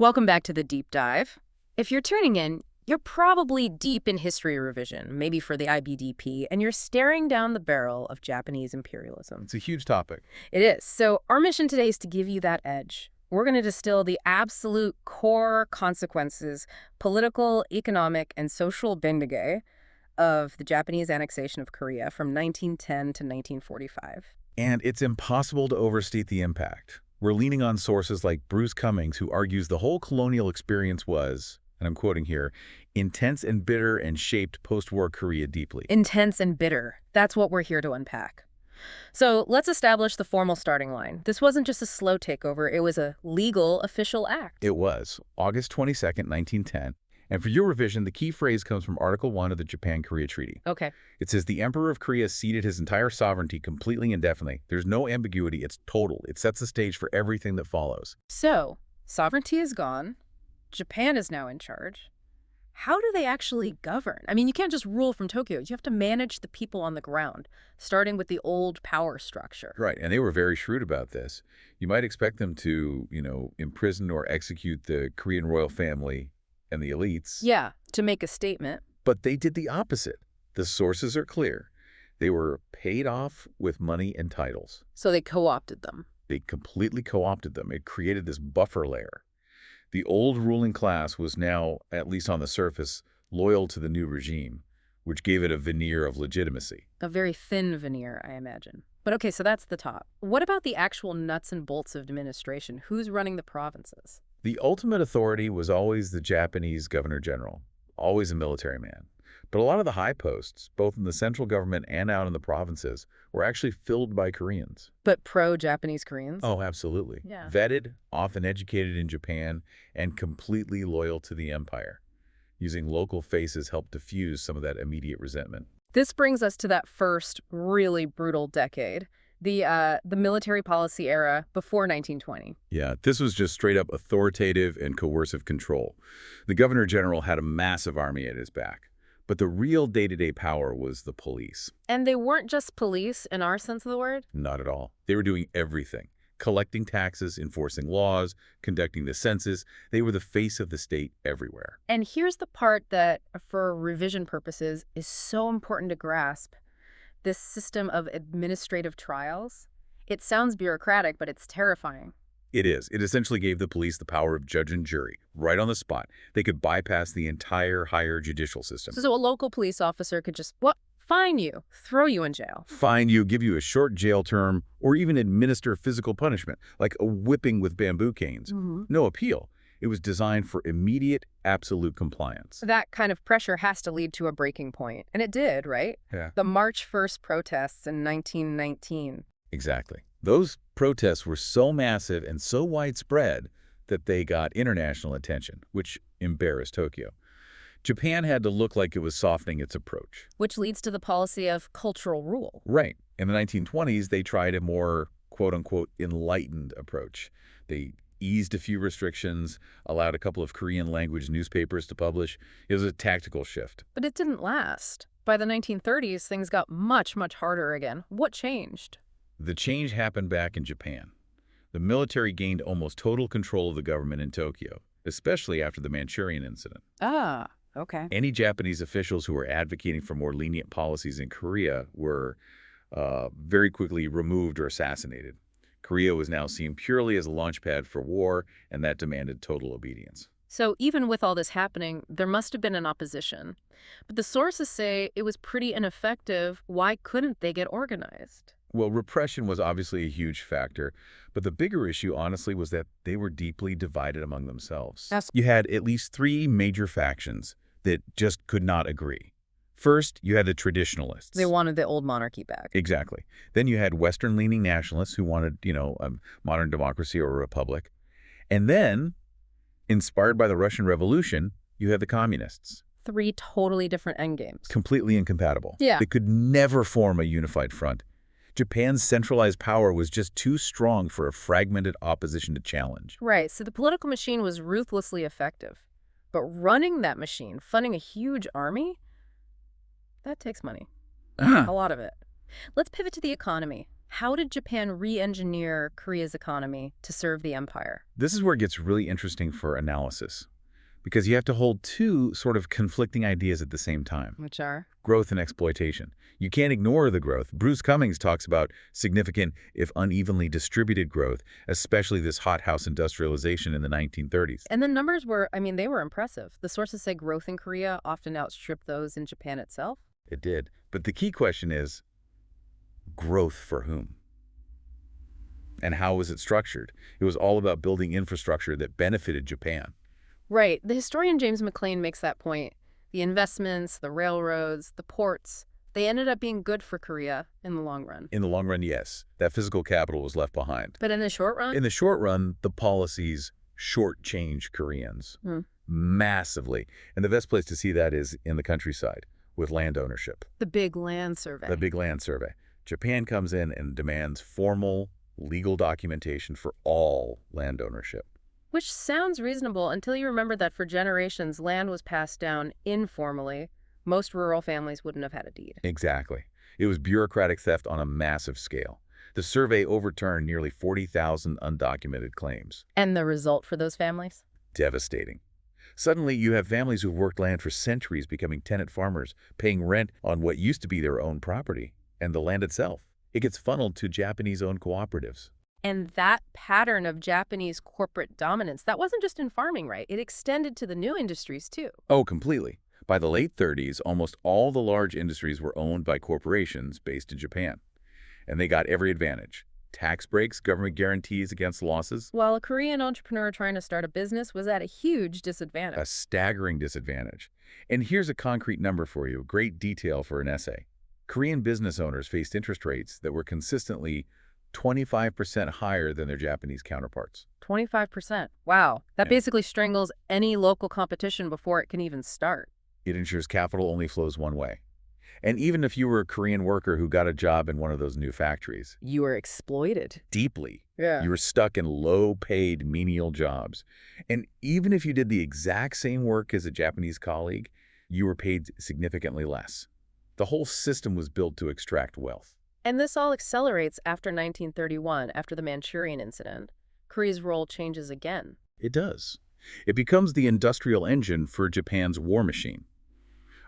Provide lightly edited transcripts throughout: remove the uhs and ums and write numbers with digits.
Welcome back to the deep dive. If you're tuning in, you're probably deep in history revision, maybe for the IBDP, and you're staring down the barrel of Japanese imperialism. It's a huge topic. It is. So our mission today is to give you that edge. We're going to distill the absolute core consequences, political, economic, and social bendige of the Japanese annexation of Korea from 1910 to 1945. And it's impossible to overstate the impact. We're leaning on sources like Bruce Cummings, who argues the whole colonial experience was, and I'm quoting here, intense and bitter and shaped post-war Korea deeply. Intense and bitter. That's what we're here to unpack. So let's establish the formal starting line. This wasn't just a slow takeover, it was a legal, official act. It was August 22nd, 1910. And for your revision, the key phrase comes from Article 1 of the Japan-Korea Treaty. Okay. It says the Emperor of Korea ceded his entire sovereignty completely indefinitely. There's no ambiguity. It's total. It sets the stage for everything that follows. So, sovereignty is gone. Japan is now in charge. How do they actually govern? I mean, you can't just rule from Tokyo. You have to manage the people on the ground, starting with the old power structure. Right, and they were very shrewd about this. You might expect them to, imprison or execute the Korean royal family and the elites. Yeah, to make a statement. But they did the opposite. The sources are clear. They were paid off with money and titles. So they co-opted them. They completely co-opted them. It created this buffer layer. The old ruling class was now, at least on the surface, loyal to the new regime, which gave it a veneer of legitimacy. A very thin veneer, I imagine. But okay, so that's the top. What about the actual nuts and bolts of administration? Who's running the provinces? The ultimate authority was always the Japanese governor general, always a military man. But a lot of the high posts, both in the central government and out in the provinces, were actually filled by Koreans. But pro-Japanese Koreans? Oh, absolutely. Yeah. Vetted, often educated in Japan, and completely loyal to the empire. Using local faces helped diffuse some of that immediate resentment. This brings us to that first really brutal decade, the military policy era before 1920. Yeah, this was just straight up authoritative and coercive control. The governor general had a massive army at his back. But the real day-to-day power was the police. And they weren't just police in our sense of the word? Not at all. They were doing everything. Collecting taxes, enforcing laws, conducting the census. They were the face of the state everywhere. And here's the part that, for revision purposes, is so important to grasp. This system of administrative trials. It sounds bureaucratic, but it's terrifying. It is. It essentially gave the police the power of judge and jury, right on the spot. They could bypass the entire higher judicial system. So a local police officer could just, fine you, throw you in jail. Fine you, give you a short jail term, or even administer physical punishment, like a whipping with bamboo canes. No appeal. It was designed for immediate, absolute compliance. That kind of pressure has to lead to a breaking point. And it did, right? Yeah. The March 1st protests in 1919. Exactly. Those protests were so massive and so widespread that they got international attention, which embarrassed Tokyo. Japan had to look like it was softening its approach. Which leads to the policy of cultural rule. Right. In the 1920s, they tried a more, quote-unquote, enlightened approach. They eased a few restrictions, allowed a couple of Korean-language newspapers to publish. It was a tactical shift. But it didn't last. By the 1930s, things got much, much harder again. What changed? The change happened back in Japan. The military gained almost total control of the government in Tokyo, especially after the Manchurian incident. Ah, okay. Any Japanese officials who were advocating for more lenient policies in Korea were very quickly removed or assassinated. Korea was now seen purely as a launchpad for war, and that demanded total obedience. So even with all this happening, there must have been an opposition. But the sources say it was pretty ineffective. Why couldn't they get organized? Well, repression was obviously a huge factor, but the bigger issue, honestly, was that they were deeply divided among themselves. You had at least three major factions that just could not agree. First, you had the traditionalists. They wanted the old monarchy back. Exactly. Then you had Western-leaning nationalists who wanted, a modern democracy or a republic. And then, inspired by the Russian Revolution, you had the communists. Three totally different endgames. Completely incompatible. Yeah. They could never form a unified front. Japan's centralized power was just too strong for a fragmented opposition to challenge. Right, so the political machine was ruthlessly effective. But running that machine, funding a huge army, that takes money. A lot of it. Let's pivot to the economy. How did Japan re-engineer Korea's economy to serve the empire? This is where it gets really interesting for analysis, because you have to hold two sort of conflicting ideas at the same time. Which are? Growth and exploitation. You can't ignore the growth. Bruce Cummings talks about significant, if unevenly distributed growth, especially this hothouse industrialization in the 1930s. And the numbers were, they were impressive. The sources say growth in Korea often outstripped those in Japan itself. It did. But the key question is, growth for whom? And how was it structured? It was all about building infrastructure that benefited Japan. Right. The historian James McLean makes that point. The investments, the railroads, the ports, they ended up being good for Korea in the long run. In the long run, yes. That physical capital was left behind. But in the short run? In the short run, the policies shortchanged Koreans massively. And the best place to see that is in the countryside with land ownership. The big land survey. The big land survey. Japan comes in and demands formal legal documentation for all land ownership. Which sounds reasonable until you remember that for generations, land was passed down informally. Most rural families wouldn't have had a deed. Exactly. It was bureaucratic theft on a massive scale. The survey overturned nearly 40,000 undocumented claims. And the result for those families? Devastating. Suddenly, you have families who've worked land for centuries becoming tenant farmers, paying rent on what used to be their own property, and the land itself. It gets funneled to Japanese-owned cooperatives. And that pattern of Japanese corporate dominance, that wasn't just in farming, right? It extended to the new industries, too. Oh, completely. By the late 30s, almost all the large industries were owned by corporations based in Japan. And they got every advantage. Tax breaks, government guarantees against losses. While a Korean entrepreneur trying to start a business was at a huge disadvantage. A staggering disadvantage. And here's a concrete number for you, great detail for an essay. Korean business owners faced interest rates that were consistently 25% higher than their Japanese counterparts. 25%. Wow. That basically strangles any local competition before it can even start. It ensures capital only flows one way. And even if you were a Korean worker who got a job in one of those new factories, You were exploited. deeply, Yeah. you were stuck in low-paid menial jobs. And even if you did the exact same work as a Japanese colleague, you were paid significantly less. The whole system was built to extract wealth. And this all accelerates after 1931, after the Manchurian incident. Korea's role changes again. It does. It becomes the industrial engine for Japan's war machine.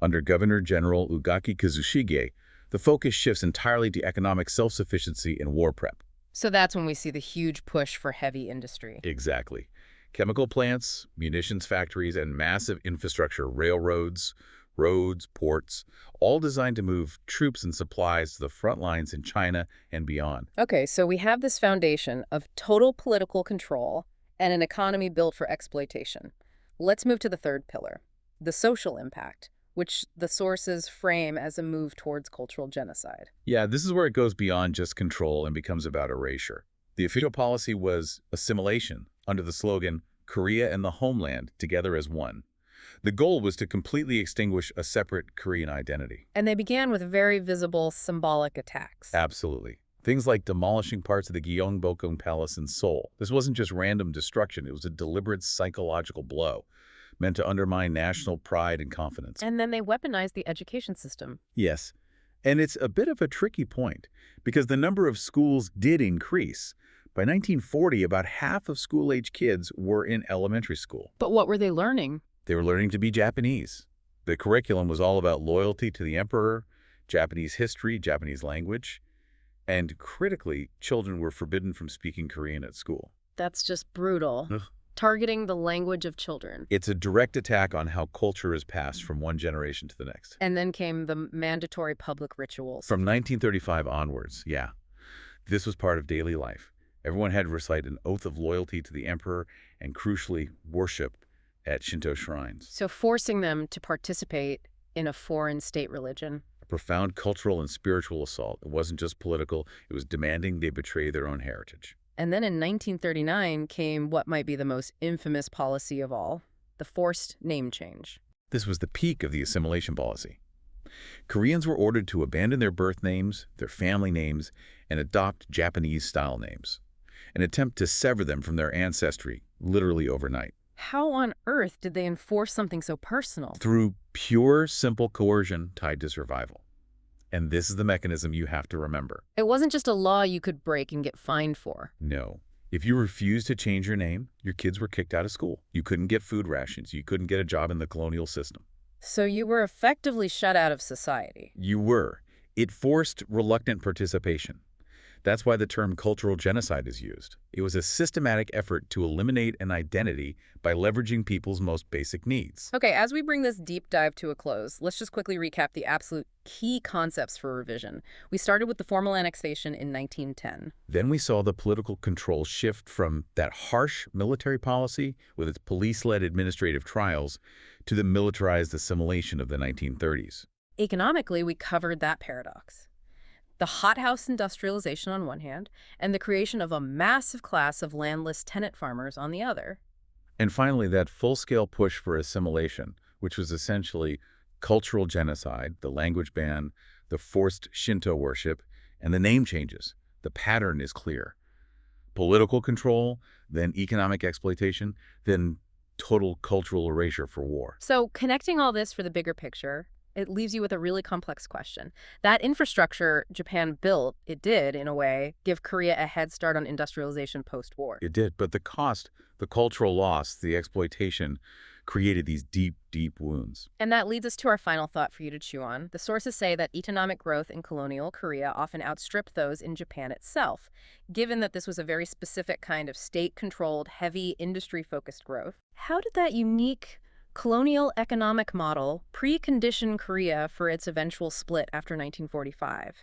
Under Governor General Ugaki Kazushige, the focus shifts entirely to economic self-sufficiency and war prep. So that's when we see the huge push for heavy industry. Exactly. Chemical plants, munitions factories, and massive infrastructure, railroads, roads, ports, all designed to move troops and supplies to the front lines in China and beyond. Okay, so we have this foundation of total political control and an economy built for exploitation. Let's move to the third pillar, the social impact, which the sources frame as a move towards cultural genocide. Yeah, this is where it goes beyond just control and becomes about erasure. The official policy was assimilation under the slogan, Korea and the homeland together as one. The goal was to completely extinguish a separate Korean identity. And they began with very visible symbolic attacks. Absolutely. Things like demolishing parts of the Gyeongbokgung Palace in Seoul. This wasn't just random destruction, it was a deliberate psychological blow meant to undermine national pride and confidence. And then they weaponized the education system. Yes, and it's a bit of a tricky point, because the number of schools did increase. By 1940, about half of school-age kids were in elementary school. But what were they learning? They were learning to be Japanese. The curriculum was all about loyalty to the emperor, Japanese history, Japanese language, and critically, children were forbidden from speaking Korean at school. That's just brutal. Ugh. Targeting the language of children. It's a direct attack on how culture is passed from one generation to the next. And then came the mandatory public rituals. From 1935 onwards, yeah. This was part of daily life. Everyone had to recite an oath of loyalty to the emperor and, crucially, worship at Shinto shrines. So forcing them to participate in a foreign state religion. A profound cultural and spiritual assault. It wasn't just political, it was demanding they betray their own heritage. And then in 1939 came what might be the most infamous policy of all, the forced name change. This was the peak of the assimilation policy. Koreans were ordered to abandon their birth names, their family names, and adopt Japanese-style names, an attempt to sever them from their ancestry, literally overnight. How on earth did they enforce something so personal? Through pure, simple coercion tied to survival. And this is the mechanism you have to remember. It wasn't just a law you could break and get fined for. No. If you refused to change your name, your kids were kicked out of school. You couldn't get food rations. You couldn't get a job in the colonial system. So you were effectively shut out of society. You were. It forced reluctant participation. That's why the term cultural genocide is used. It was a systematic effort to eliminate an identity by leveraging people's most basic needs. Okay, as we bring this deep dive to a close, let's just quickly recap the absolute key concepts for revision. We started with the formal annexation in 1910. Then we saw the political control shift from that harsh military policy with its police-led administrative trials to the militarized assimilation of the 1930s. Economically, we covered that paradox. The hothouse industrialization on one hand, and the creation of a massive class of landless tenant farmers on the other. And finally, that full-scale push for assimilation, which was essentially cultural genocide, the language ban, the forced Shinto worship, and the name changes. The pattern is clear. Political control, then economic exploitation, then total cultural erasure for war. So connecting all this for the bigger picture, it leaves you with a really complex question. That infrastructure Japan built, it did, in a way, give Korea a head start on industrialization post-war. It did, but the cost, the cultural loss, the exploitation created these deep, deep wounds. And that leads us to our final thought for you to chew on. The sources say that economic growth in colonial Korea often outstripped those in Japan itself, given that this was a very specific kind of state-controlled, heavy, industry-focused growth. How did that unique colonial economic model precondition Korea for its eventual split after 1945?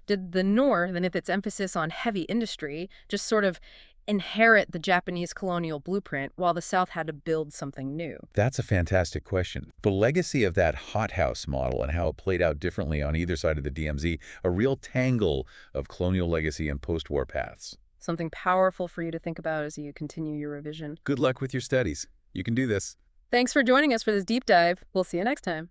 Did the North, and with its emphasis on heavy industry, just sort of inherit the Japanese colonial blueprint while the South had to build something new? That's a fantastic question. The legacy of that hothouse model and how it played out differently on either side of the DMZ, a real tangle of colonial legacy and post-war paths. Something powerful for you to think about as you continue your revision. Good luck with your studies. You can do this. Thanks for joining us for this deep dive. We'll see you next time.